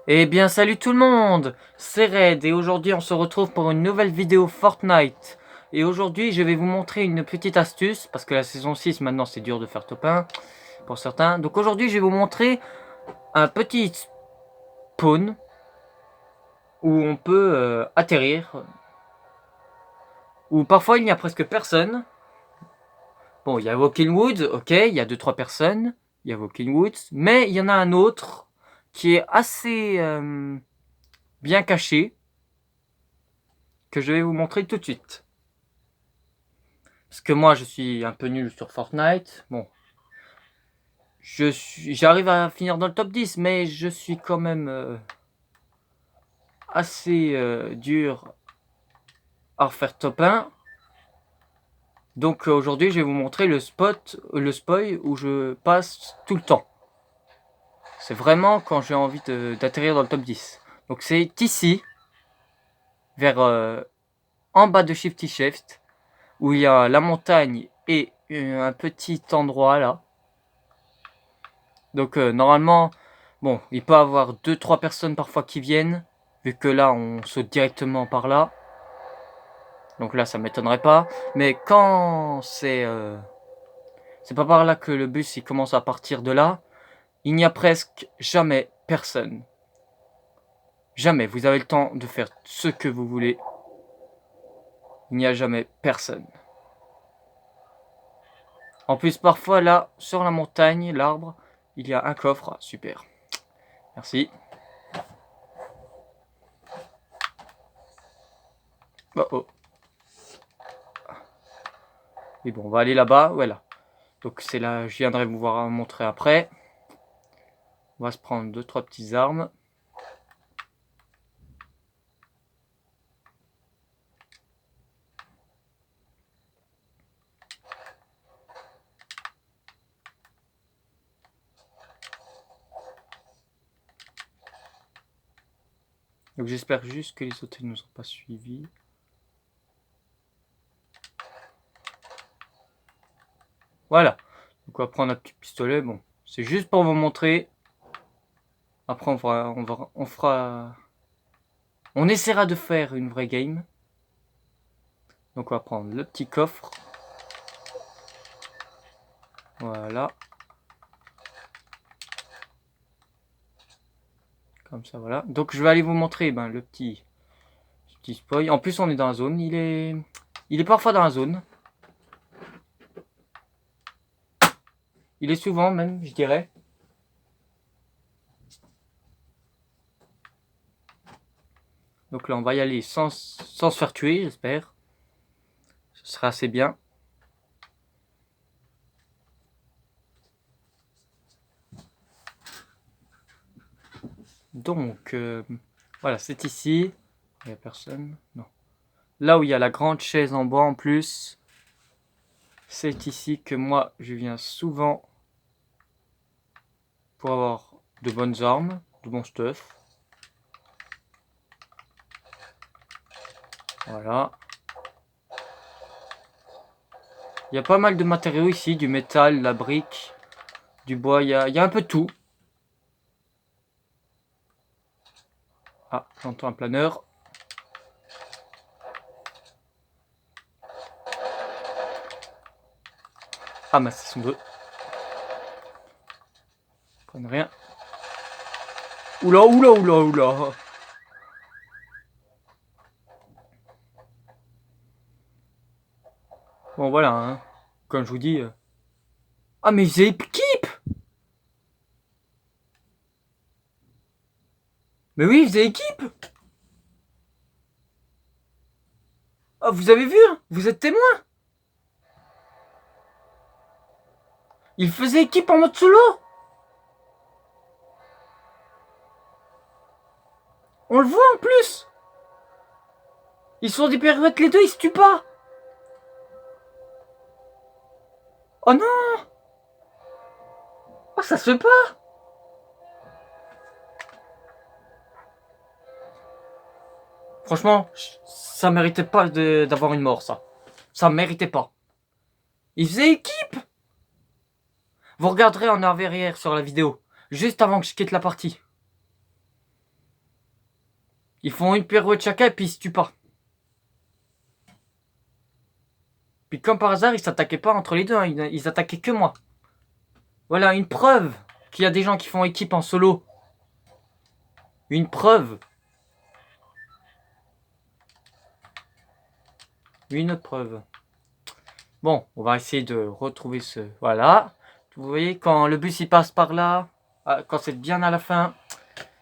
Eh bien salut tout le monde, c'est Red et aujourd'hui on se retrouve pour une nouvelle vidéo Fortnite. Et aujourd'hui je vais vous montrer une petite astuce, parce que la saison 6 maintenant c'est dur de faire top 1 pour certains. Donc aujourd'hui je vais vous montrer un petit spawn où on peut atterrir, où parfois il n'y a presque personne. Bon, il y a Walking Woods, ok, il y a 2-3 personnes, il y a Walking Woods, mais il y en a un autre qui est assez bien caché, que je vais vous montrer tout de suite. Parce que moi, je suis un peu nul sur Fortnite. Bon, j'arrive à finir dans le top 10, mais je suis quand même assez dur à refaire top 1. Donc aujourd'hui, je vais vous montrer le spoil où je passe tout le temps. C'est vraiment quand j'ai envie d'atterrir dans le top 10. Donc c'est ici, vers en bas de Shifty Shaft, où il y a la montagne et un petit endroit là. Donc normalement, bon, il peut y avoir 2-3 personnes parfois qui viennent, vu que là on saute directement par là. Donc là ça m'étonnerait pas. Mais quand c'est pas par là que le bus il commence à partir de là, il n'y a presque jamais personne. Jamais, vous avez le temps de faire ce que vous voulez. Il n'y a jamais personne. En plus parfois là, sur la montagne, l'arbre, il y a un coffre. Ah, super. Merci. Oh oh. Et bon, on va aller là-bas, voilà. Donc c'est là, je viendrai vous voir montrer après. On va se prendre 2-3 petites armes. Donc j'espère juste que les autres ne nous ont pas suivis. Voilà. Donc on va prendre un petit pistolet. Bon, c'est juste pour vous montrer. Après on essaiera de faire une vraie game. Donc on va prendre le petit coffre. Voilà. Comme ça, voilà. Donc je vais aller vous montrer le petit spoil. En plus on est dans la zone. Il est parfois dans la zone. Il est souvent même, je dirais. Donc là on va y aller sans se faire tuer, j'espère. Ce sera assez bien. Donc, voilà, c'est ici. Il n'y a personne. Non. Là où il y a la grande chaise en bois en plus, c'est ici que moi, je viens souvent pour avoir de bonnes armes, de bons stuff. Voilà. Il y a pas mal de matériaux ici, du métal, la brique, du bois, il y a un peu de tout. Ah, j'entends un planeur. Ah, mais ce sont deux. Ils prennent rien. Oula, oula, oula, oula. Bon, voilà, hein. Comme je vous dis. Ah, mais ils équipent. Mais oui, ils faisaient équipe. Ah, vous avez vu, hein, vous êtes témoin. Ils faisaient équipe en mode solo. On le voit en plus. Ils sont des pervers les deux, ils se tuent pas. Oh non. Oh, ça se fait pas. Franchement, ça méritait pas d'avoir une mort, ça. Ça méritait pas. Ils faisaient équipe. Vous regarderez en arrière sur la vidéo, juste avant que je quitte la partie. Ils font une pirouette chacun et puis ils se tuent pas. Puis comme par hasard, ils s'attaquaient pas entre les deux, hein. Ils attaquaient que moi. Voilà, une preuve qu'il y a des gens qui font équipe en solo. Une preuve. Une preuve. Bon, on va essayer de retrouver ce... Voilà. Vous voyez, quand le bus il passe par là, quand c'est bien à la fin,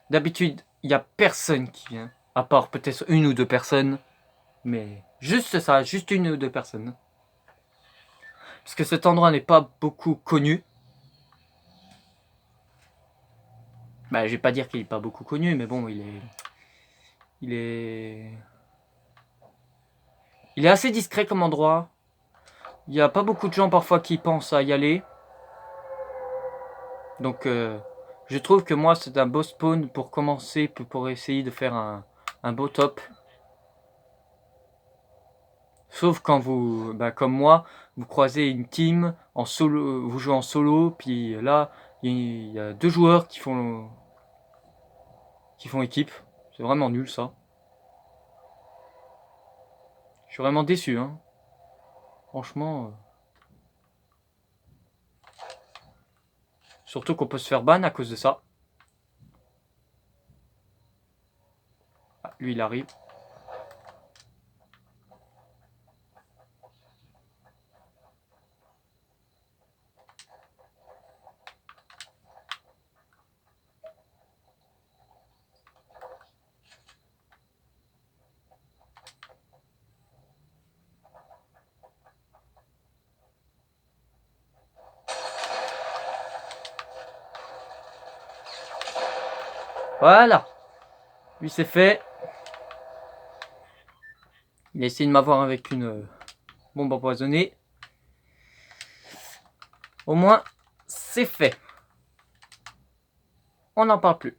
d'habitude, il n'y a personne qui vient. À part peut-être une ou deux personnes. Mais juste ça, juste une ou deux personnes. Parce que cet endroit n'est pas beaucoup connu. Bah, je vais pas dire qu'il est pas beaucoup connu, mais bon, il est assez discret comme endroit. Il n'y a pas beaucoup de gens parfois qui pensent à y aller. Donc, je trouve que moi, c'est un beau spawn pour commencer, pour essayer de faire un beau top. Sauf quand vous, bah, comme moi, vous croisez une team en solo, vous jouez en solo, puis là, il y a deux joueurs qui font équipe. C'est vraiment nul ça. Je suis vraiment déçu, hein. Franchement. Surtout qu'on peut se faire ban à cause de ça. Ah, lui, il arrive. Voilà. Lui, c'est fait. Il a essayé de m'avoir avec une bombe empoisonnée. Au moins, c'est fait. On n'en parle plus.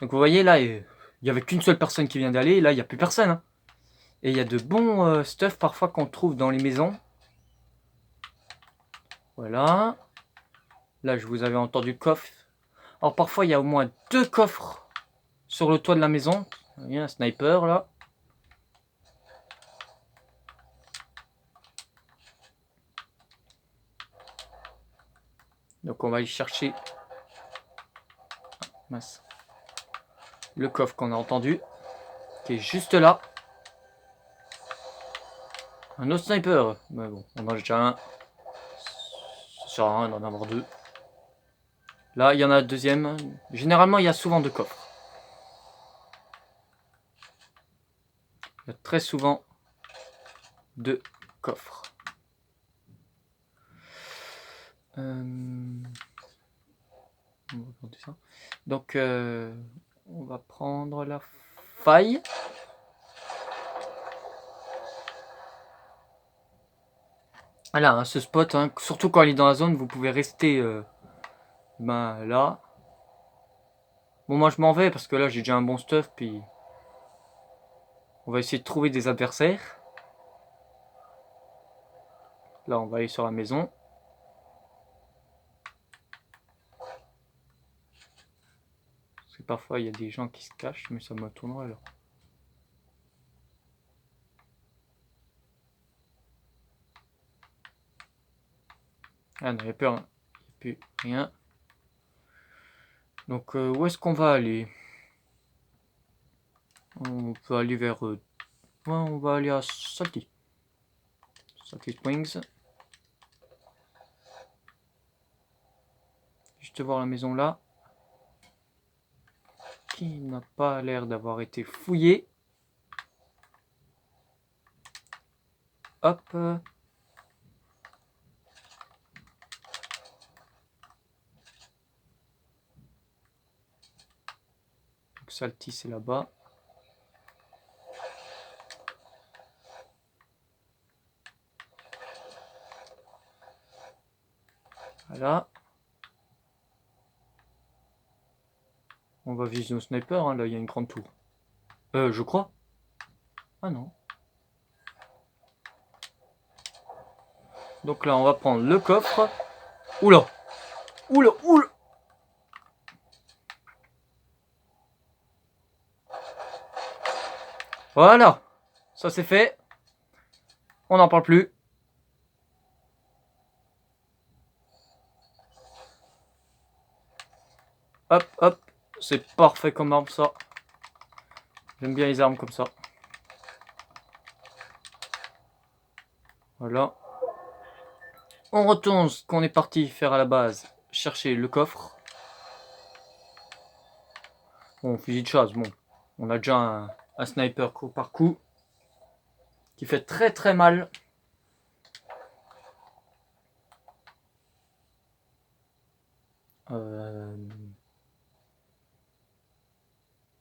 Donc vous voyez là, il n'y avait qu'une seule personne qui vient d'aller. Là, il n'y a plus personne, hein. Et il y a de bons stuff parfois qu'on trouve dans les maisons. Voilà. Là, je vous avais entendu coffre. Alors parfois, il y a au moins deux coffres sur le toit de la maison. Il y a un sniper là. Donc on va aller chercher mince, le coffre qu'on a entendu, qui est juste là. Un autre sniper. Mais bon, on en a déjà un. Ça sert à rien d'en avoir deux. Là, il y en a un deuxième. Généralement, il y a souvent deux coffres. Il y a très souvent deux coffres. Donc, on va prendre la faille. Voilà, hein, ce spot, hein, surtout quand il est dans la zone, vous pouvez rester là. Bon, moi je m'en vais parce que là j'ai déjà un bon stuff, puis on va essayer de trouver des adversaires. Là, on va aller sur la maison. Parce que parfois il y a des gens qui se cachent, mais ça me tournerait là. Ah non, il n'y a plus rien. Il n'y a plus rien. Donc, où est-ce qu'on va aller? On peut aller vers... ouais, on va aller à Salty. Salty Springs. Juste voir la maison là. Qui n'a pas l'air d'avoir été fouillée. Hop. Donc, Salty c'est là-bas. Voilà. On va viser nos snipers, hein. Là il y a une grande tour. Je crois. Ah non. Donc là on va prendre le coffre. Oula. Oula, oula. Voilà, ça c'est fait. On n'en parle plus. Hop, hop, c'est parfait comme arme ça. J'aime bien les armes comme ça. Voilà. On retourne ce qu'on est parti faire à la base. Chercher le coffre. Bon, fusil de chasse, bon. On a déjà un sniper coup par coup. Qui fait très très mal.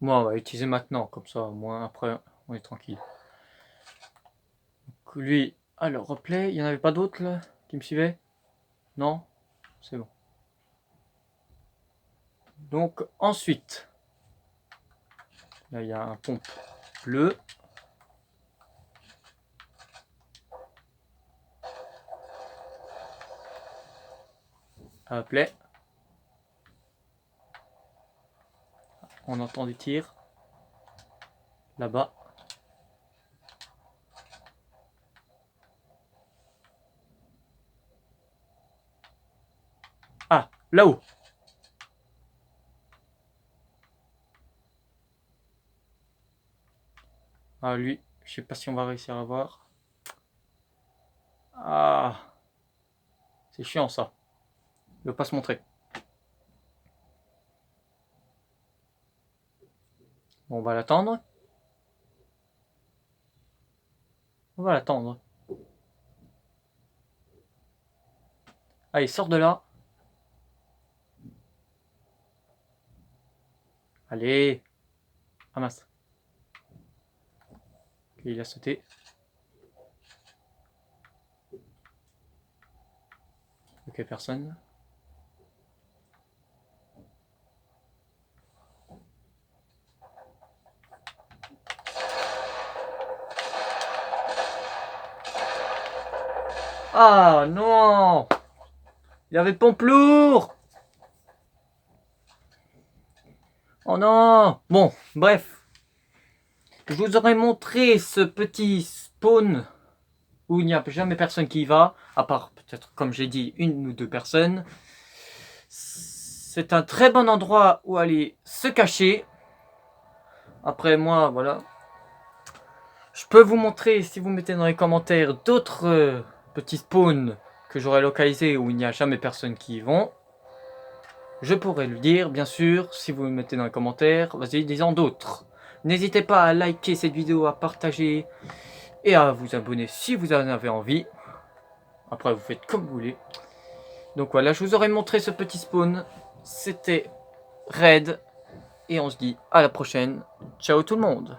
Moi, on va l'utiliser maintenant. Comme ça, au moins après, on est tranquille. Donc, lui, alors, replay. Il n'y en avait pas d'autres là qui me suivaient? Non? C'est bon. Donc, ensuite. Là, il y a un pompe bleu. Appelé. On entend des tirs. Là-bas. Ah, là-haut. Ah, lui, je sais pas si on va réussir à voir. Ah, c'est chiant ça. Il veut pas se montrer. Bon, on va l'attendre. On va l'attendre. Allez, sors de là. Allez. Ah mince. Ok, il a sauté. Ok, personne. Ah non! Il y avait pompe lourd! Oh non! Bon, bref. Je vous aurais montré ce petit spawn où il n'y a jamais personne qui y va, à part peut-être, comme j'ai dit, une ou deux personnes. C'est un très bon endroit où aller se cacher. Après moi, voilà. Je peux vous montrer, si vous mettez dans les commentaires, d'autres petits spawns que j'aurais localisés où il n'y a jamais personne qui y vont. Je pourrais le dire, bien sûr, si vous me mettez dans les commentaires. Vas-y, disons d'autres. N'hésitez pas à liker cette vidéo, à partager et à vous abonner si vous en avez envie. Après, vous faites comme vous voulez. Donc voilà, je vous aurais montré ce petit spawn. C'était Red. Et on se dit à la prochaine. Ciao tout le monde!